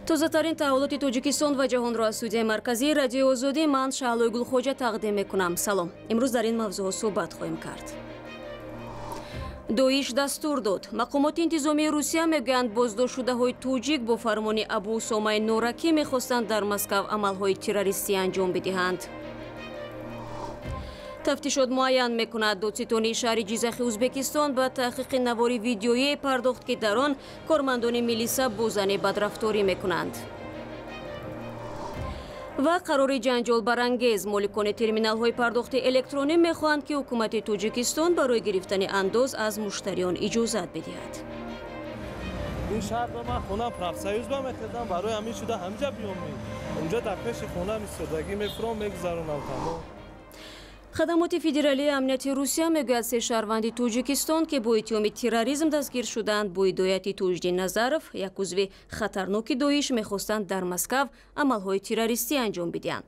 تازه‌ترین تحولات توجیکستان و جهان را از استودیوی مرکزی رادیو آزادی من شعلوی گلخوجه تقدیم میکنم. سلام. امروز در این موضوع صحبت خواهیم کرد. دویش دستور داد. مقامات انتظامی روسیه میگویند بازداشت شده های توجیک با فرمان ابو اسامه نورکی میخواستند در مسکو عملهای تروریستی انجام بدهند. تفتیشات معین میکند دادستانی شهر جیزخ ازبکستان به تحقیق نواری ویدیویی پرداخت که در آن کارمندان میلیسا با زن بدرفتاری میکنند. و قرار جنجال برانگیز مالکان ترمینال های پرداخت الکترونی میخواهند که حکومت تاجیکستان برای گرفتن انداز از مشتریان اجازت بدهد. این شهر رو من خونم پرافسایوز با میخدم برای همین شده همجا بیام اونجا در پیش خونم ایستادگی میفرام میگذارونم تمام. خدمات فدرالی امنیت روسیه میگوید سه شهروند تاجیکستان که با اتهام تروریسم دستگیر شدند با هدایت توجدی نظرف یک عضو خطرناک داعش میخواستند در مسکو عملهای تروریستی انجام بدهند.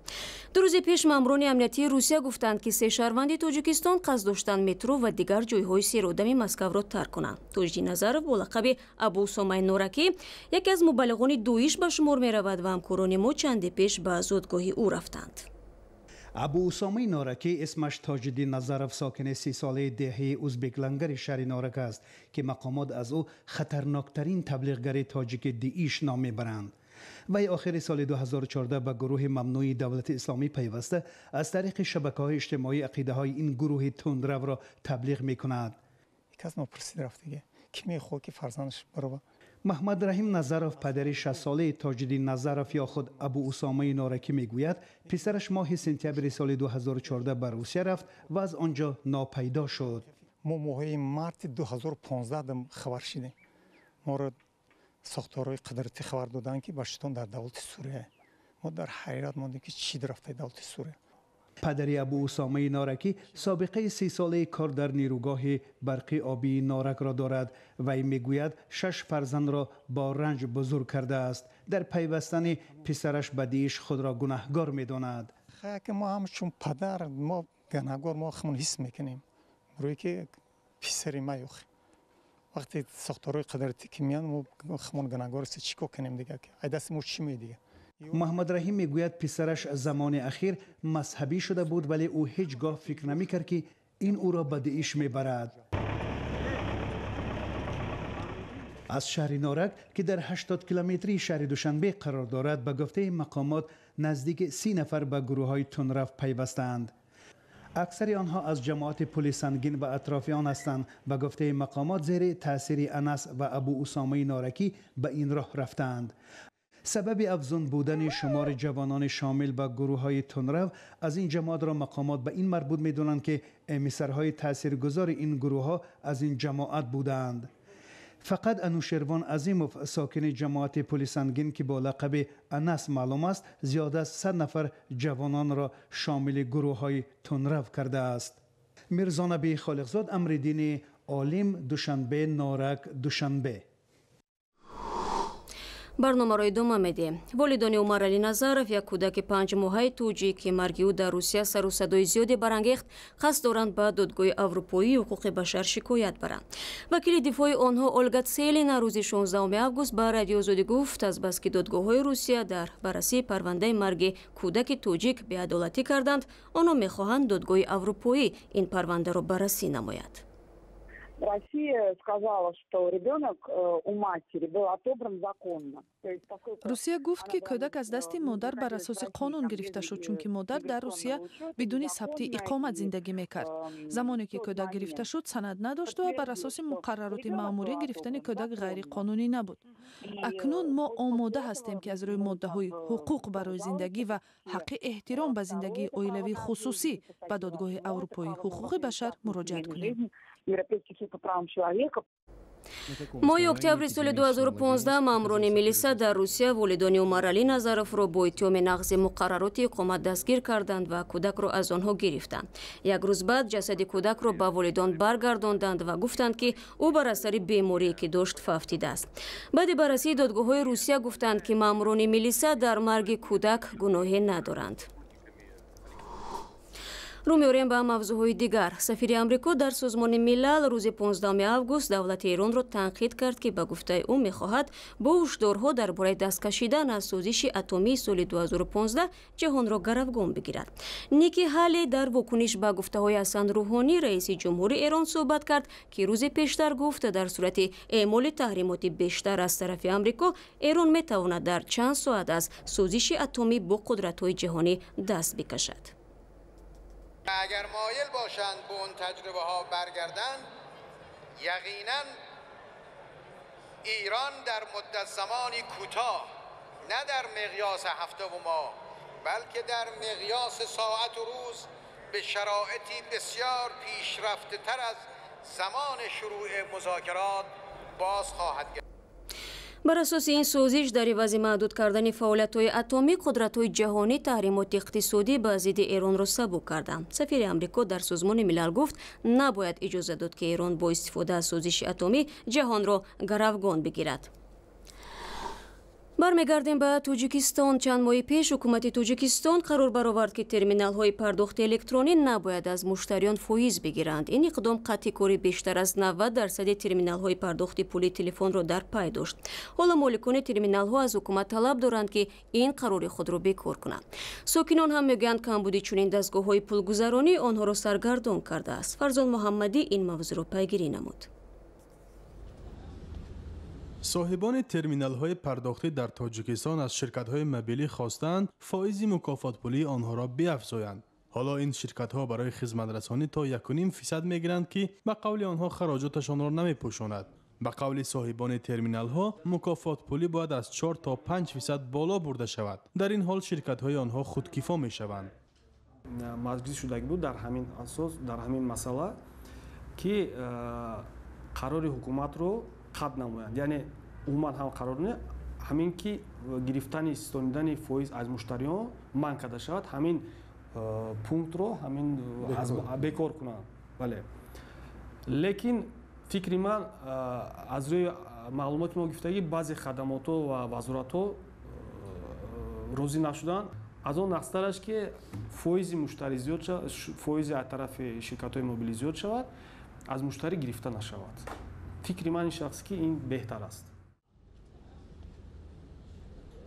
دو روز پیش ماموران امنیتی روسیه گفتند که سه شهروند تاجیکستان قصد داشتند مترو و دیگر جایهای سیرودم مسکو را ترک کنند. توجدی نظرف با لقب ابو اسامه نورکی یکی از مبلغان داعش به شمار میرود و همکاران ما چند پیش به زادگاه او رفتند. ابو اسامه نورکی اسمش تاجدین نظرف ساکن 30 ساله دهه ازبک لنگر شهر نارک است که مقامات از او خطرناکترین تبلیغگر تاجیک داعش نام میبرند. وی آخر سال 2014 به گروه ممنوع دولت اسلامی پیوسته از طریق شبکه‌های اجتماعی عقیده های این گروه تندرو را تبلیغ میکند. یک از ما پرسید رفت دیگه کی میخواد که فرزندش برو. محمد رحیم نظرف پدر 60 ساله تاجدین نظرف یا خود ابو اسامه نورکی میگوید پسرش ماه سپتامبر سال 2014 به روسیه رفت و از آنجا ناپیدا شد. ما ماه مارت 2015 خبر شدیم. ما را ساختارهای قدرتی خبر دادن که باشتون در دولت سوریه. ما در حیرت ماندیم که چی رفته دولت سوریه. پدر ابو اسامه نورکی سابقه 30 ساله کار در نیروگاه برقی آبی نارک را دارد و این میگوید 6 فرزند را با رنج بزرگ کرده است. در پیوستن پسرش به داعش خود را گناهکار میداند. که ما هم چون پدر ما گناهکار ما خمون حس میکنیم روی که پسر ما یخ وقتی ساختارهای قدرتی که میان ما خمون گناهکار است چیکار کنیم دیگه که دست ما چی میدیگه. محمد رحیم میگوید پسرش زمان اخیر مذهبی شده بود ولی او هیچگاه فکر نمیکرد که این او را به داعش میبرد. از شهر نارک که در 80 کیلومتری شهر دوشنبه قرار دارد به گفته مقامات نزدیک 30 نفر به گروه های تندرو پیوستند. اکثر آنها از جماعت پل سنگین و اطرافیان هستند. به گفته مقامات زیر تاثیر انس و ابو اسامه نورکی به این راه رفتند. سبب افزون بودن شمار جوانان شامل به گروه های تندرو از این جماعت را مقامات به این مربوط می دانند که امیسرهای تاثیرگذار این گروه ها از این جماعت بودند. فقط انوشیروان عظیموف ساکن جماعت پل سنگین که با لقب انس معلوم است زیاد از 100 نفر جوانان را شامل گروه های تندرو کرده است. میرزا نبی خالقزاد، امردین عالم، دوشنبه، نارک، دوشنبه. برنامه را ادامه میدیم. والدان عمر علی نظرف یک کودک 5 ماهه توجیک که مرگ او در روسیه سر و صدای زیادی برانگیخت قصد دارند به دادگاه اروپایی حقوق بشر شکایت برند. وکیل دفاع آنها اولگا تسیلینا روز 16 آگوست به رادیو آزادی گفت از بس که دادگاه‌های روسیه در بررسی پرونده مرگ کودک توجیک بی‌عدالتی کردند آنها می‌خواهند دادگاه اروپایی این پرونده را بررسی نماید. روسیه گفت که کودک از دست مادر بر اساس قانون گرفته شد چون که مادر در روسیه بدون ثبت اقامت زندگی میکرد. زمانی که کودک گرفته شد سند نداشت و بر اساس مقررات مأموری گرفتن کودک غیر قانونی نبود. اکنون ما آماده هستیم که از روی ماده‌های حقوق برای زندگی و حق احترام به زندگی اویلوی خصوصی به دادگاه اروپایی حقوق بشر مراجعت کنیم. ماه اکتبر سال 2015 ماموران میلیسا در روسیه والدان عمر علی نظرف را با اتهام نقض مقررات اقامت دستگیر کردند و کودک را از آنها گرفتند. یک روز بعد جسد کودک را به والدان برگرداندند و گفتند که او بر اثر بیماری که داشت فوتیده است. بعد بررسی دادگاه‌های روسیه گفتند که ماموران میلیسا در مرگ کودک گناهی ندارند. رو می‌آوریم به موضوعهای دیگر. سفیر آمریکا در سازمان ملل روز 15 آگوست دولت ایران را تنقید کرد که به گفته او می‌خواهد با هشدارها درباره دست کشیدن از سازش اتمی سال 2015 جهان را گروگان بگیرد. نیکی هالی در واکنش به گفته‌های حسن روحانی رئیس جمهور ایران صحبت کرد که روز پیشتر گفت در صورت اعمال تحریمات بیشتر از طرف آمریکا ایران می‌تواند در چند ساعت از سازش اتمی با قدرت‌های جهانی دست بکشد. اگر مایل باشند به اون تجربه ها برگردن، یقینا ایران در مدت زمانی کوتاه، نه در مقیاس هفته و ماه بلکه در مقیاس ساعت و روز به شرایطی بسیار پیشرفته تر از زمان شروع مذاکرات باز خواهد گشت. بر اساس این سازش در عوض محدود کردن فعالیت‌های اتمی، قدرت‌های جهانی تحریمات اقتصادی به ضد ایران را سبک کردند. سفیر آمریکا در سازمان ملل گفت نباید اجازه داد که ایران با استفاده از سازش اتمی جهان را گروگان بگیرد. برمیگردیم به توجیکستان. چند ماه پیش حکومت توجیکستان قرار برآورد که ترمینال های پرداخت الکترونی نباید از مشتریان فایز بگیرند. این اقدام قطعی کاری بیشتر از 90% ترمینال های پرداخت پولی تلفن را در پی داشت. حالا مالکان ترمینال ها از حکومت طلب دارند که این قرار خود را بکار کنند. ساکنان هم میگویند کمبود چنین دستگاه های پولگذرانی آنها را سرگردان کرده است. فرزان محمدی این موضوع را پیگیری نمود. صاحبان ترمینال های پرداختی در تاجیکستان از شرکت های موبیلی خواستند فایز مکافات پولی آنها را بیفزایند. حالا این شرکت ها برای خدمت رسانی تا 1.5% میگیرند که به قول آنها خراجاتشان را نمیپوشاند. به قول صاحبان ترمینال ها مکافات پولی باید از 4 تا 5% بالا برده شود. در این حال شرکت های آنها خودکفا میشوند. مجلس شدگی بود در همین اساس، در همین مسئله که قرار حکومت رو قطع نمایند. یعنی عموما هم قرار نه همین که گرفتن ستانیدن فایز از مشتریان منع کرده شود، همین پونکت رو همین بکار کنند. بله. لیکن فکر من از روی معلومات ما گفتگی بعضی خدمات و وزارت ها روزی نشدن. از اون نقصدرش که فایز مشتری زیاد شود، فایز از طرف شرکت های موبیلی زیاد شود، از مشتری گرفته نشود. فکر من این شخص که این بهتر است.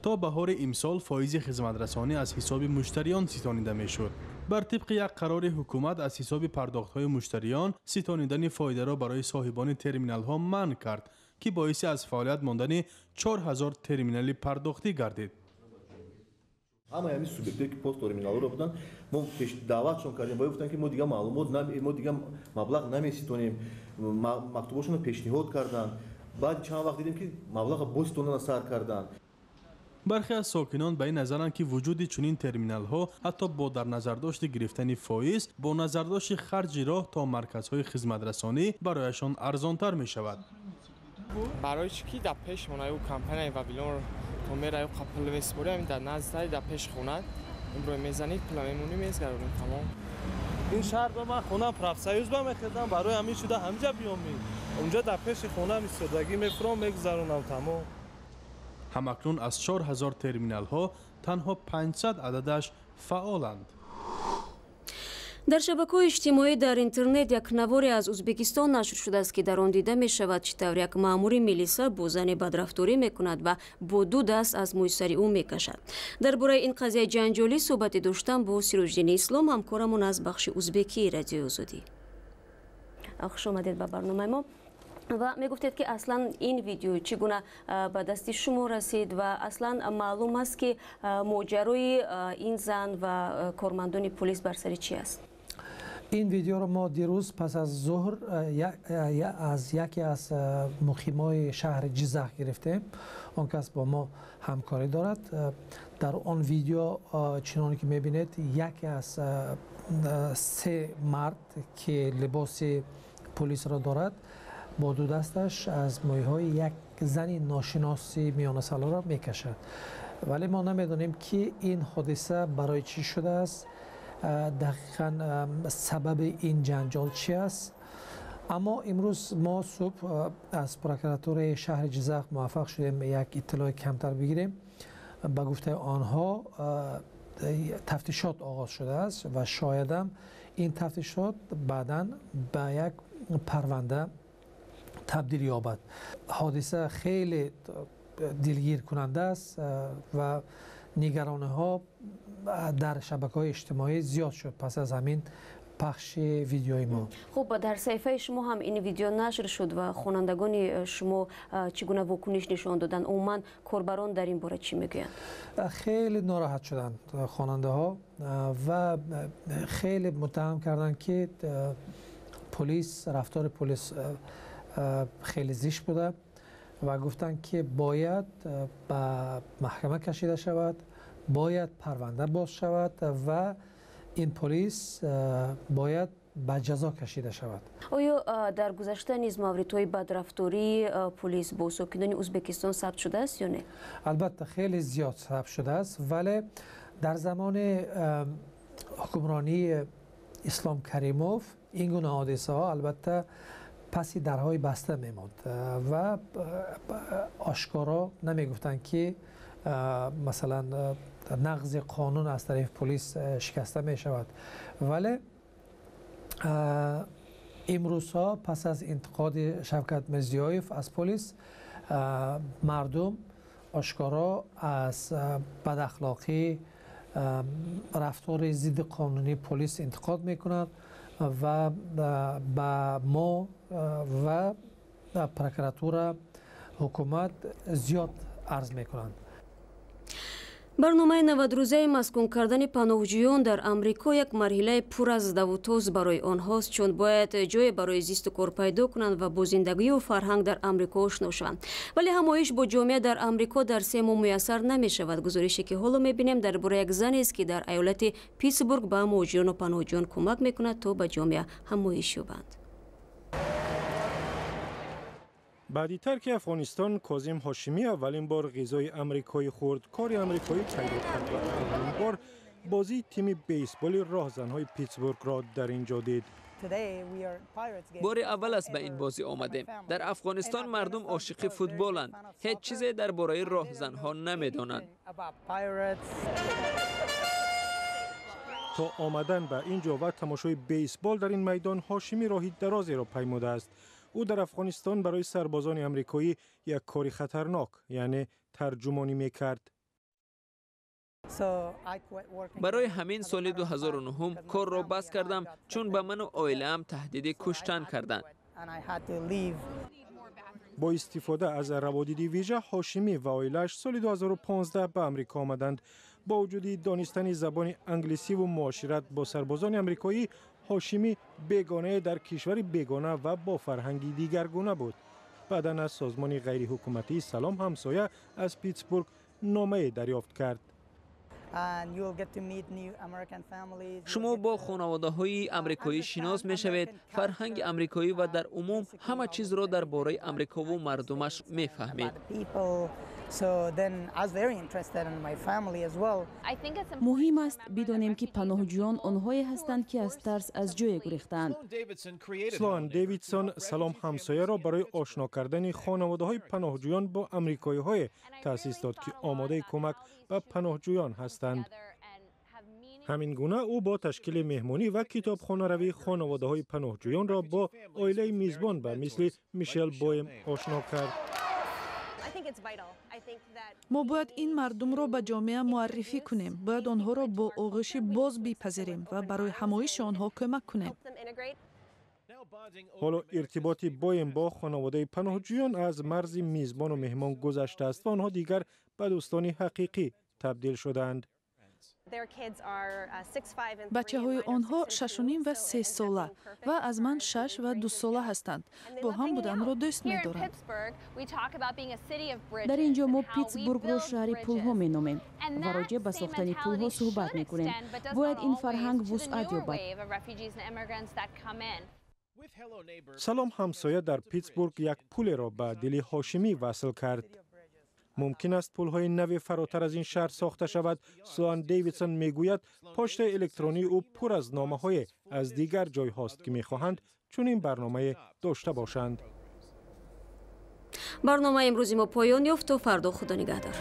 تا بهار امسال فایز خدمت رسانی از حساب مشتریان ستانیده میشد. بر طبق یک قرار حکومت از حساب پرداخت های مشتریان ستانیدن فایده را برای صاحبان ترمینال ها منع کرد که باعث از فعالیت ماندن 4000 ترمینال پرداختی گردید. همه همین سوبیکتی که پست ترمینال رو بودن ما پیش دعوتشون کردیم، باید گفتن که ما دیگه معلومات ما دیگه مبلغ نمیستونیم، مکتوباشون رو پیشنهاد کردن. بعد چند وقت دیدیم که مبلغ بوستون سر کردن. برخی از ساکنان به این نظرند که وجود چنین ترمینال ها حتی با در نظر داشت گرفتن فایز با نظر داشت خرج راه تا مرکزهای خدمت رسانی برایشان ارزانتر می شود. برای چی در پیش منایو کمپانی و بیلون تو میرای قپل وسپوری همین در نزدیک در پیش خونه امروز میزنید پلمونی میزگرونیم تمام. این شهر به من خونم پرافسایوز با میخدم برای همین شده همینجا بیام اونجا در پیش خونم ایستادگی میفرام میگذرونم تمام. همکنون از 4000 ترمینال ها تنها 500 عددش فعالند. در شبکه‌های اجتماعی در اینترنت یک نواری از ازبکستان نشر شده است که در آن دیده می شود چطور یک مأمور میلیسا با زن بدرفتاری می کند و با 2 دست از موی سر او می کشد. درباره این قضیه جنجالی صحبت داشتم با سیروجدین اسلام، همکارمون از بخش ازبکی رادیو آزادی. خوش آمدید به برنامه ما. و می گفتید که اصلا این ویدیو چگونه به دست شما رسید و اصلا معلوم است که ماجرای این زن و کارمندان پلیس بر سر چی است؟ این ویدیو رو ما دیروز پس از ظهر از یکی از مقیمای شهر جیزخ گرفتیم. آن کس با ما همکاری دارد. در آن ویدیو چنانکه که میبینید یکی از 3 مرد که لباس پلیس را دارد با 2 دستش از مویهای یک زن ناشناسی میان سالار را میکشد. ولی ما نمیدانیم که این حادثه برای چی شده است، دقیقاً سبب این جنجال چی است. اما امروز ما صبح از پروکراتور شهر جیزخ موفق شدیم یک اطلاع کمتر بگیریم. به گفته آنها تفتیشات آغاز شده است و شایدم این تفتیشات بعداً به یک پرونده تبدیل یابد. حادثه خیلی دلگیر کننده است و نگرانی ها در شبکه‌های اجتماعی زیاد شد پس از همین پخش ویدیوی ما. خب در صفحه شما هم این ویدیو نشر شد و خوانندگان شما چگونه واکنش نشان دادن؟ عموما کاربران در این باره چی میگویند؟ خیلی ناراحت شدن خواننده ها و خیلی متهم کردن که رفتار پلیس خیلی زشت بوده و گفتن که باید به محکمه کشیده شود، باید پرونده باز شود و این پلیس باید به جزا کشیده شود. آیا در گذشته نیز موردهای بدرفتاری پلیس با ساکنان ازبکستان ثبت شده است یا نه؟ البته خیلی زیاد ثبت شده است، ولی در زمان حکمرانی اسلام کریموف این گونه حادثه ها البته پسی درهای بسته میموند و آشکارا نمیگفتن که مثلا نقض قانون از طرف پلیس شکسته می شود. ولی امروزها پس از انتقاد شوکت میرزیویف از پلیس مردم آشکارا از بد اخلاقی رفتار ضد قانونی پلیس انتقاد میکنند و با ما و پروکراتور حکومت زیاد عرض میکنند. برنامه 90 روزه مسکون کردن پناهجویان در آمریکا یک مرحله پر از دوتاز برای آنهاست، چون باید جای برای زیست و کار پیدا کنند و با زندگی و فرهنگ در آمریکا آشنا شوند. ولی همایش با جامعه در آمریکا در 3 ماه میسر نمی شود. گزارشی که حالا میبینیم درباره یک زنی است که در ایالت پیتسبورگ به مهاجران و پناهجویان کمک میکند تا به جامعه همایش یابند. بعدی‌تر که افغانستان کاظم هاشمی اولین بار غذای آمریکایی خورد، کار آمریکایی پیدا کرد و اولین بار بازی تیم بیسبال راهزن‌های پیتسبورگ را در اینجا دید. بار اول است به این بازی آمدیم. در افغانستان مردم عاشق فوتبالند. هیچ چیزی درباره راهزن‌ها نمی‌دانند. تا آمدن به اینجا و تماشای بیسبال در این میدان، هاشمی راهی درازی را پیموده است. او در افغانستان برای سربازان آمریکایی یک کاری خطرناک، یعنی ترجمانی میکرد. برای همین سال 2009 کار را بس کردم، چون به من و عائله‌ام تهدید کشتن کردند. با استفاده از روادید ویژه، هاشمی و عائله‌اش سال 2015 به آمریکا آمدند. با وجود دانستن زبان انگلیسی و معاشرت با سربازان آمریکایی، هاشمی بیگانه در کشور بیگانه و با فرهنگی دیگرگونه بود. بعداً از سازمان غیر حکومتی سلام همسایه از پیتسبورگ نامه دریافت کرد. شما با خانواده‌های آمریکایی شناس می‌شوید، فرهنگ آمریکایی و در عموم همه چیز را درباره آمریکا و مردمش می‌فهمید. مهم است بدانیم که پناهجویان آنهایی هستند که از ترس از جای گریختند. سلوان دیویدسون سلام همسایه را برای آشنا کردن خانواده‌های پناهجویان با آمریکایی‌های تأسیس داد که آماده کمک به پناهجویان هستند. همین گونه او با تشکیل مهمانی و کتابخانه روی خانواده‌های پناهجویان را با عائله میزبان به مثل میشل بویم آشنا کرد. ما باید این مردم را به جامعه معرفی کنیم. باید آنها را با آغوش باز بپذیریم و برای همایش آنها کمک کنیم. حالا ارتباط بویم با خانواده پناهجویان از مرز میزبان و مهمان گذشته است و آنها دیگر به دوستان حقیقی تبدیل شدند. بچه های آنها 6.5 و 3 ساله و از من 6 و 2 ساله هستند. با هم بودن را دوست می دارند. در اینجا ما پیتسبورگ را شهر پل‌ها می نامیم و راجع به ساختن پل‌ها صحبت می کنیم. باید این فرهنگ وسعت یابد. سلام همسایه در پیتسبورگ یک پل را به دل هاشمی وصل کرد. ممکن است پل‌های نو فراتر از این شهر ساخته شود. سلوان دیویدسون میگوید پشت الکترونی او پر از نامه‌های از دیگر جای هاست که می‌خواهند چون این برنامه داشته باشند. برنامه امروزی ما پایان یافت و فردا خدا نگهدار.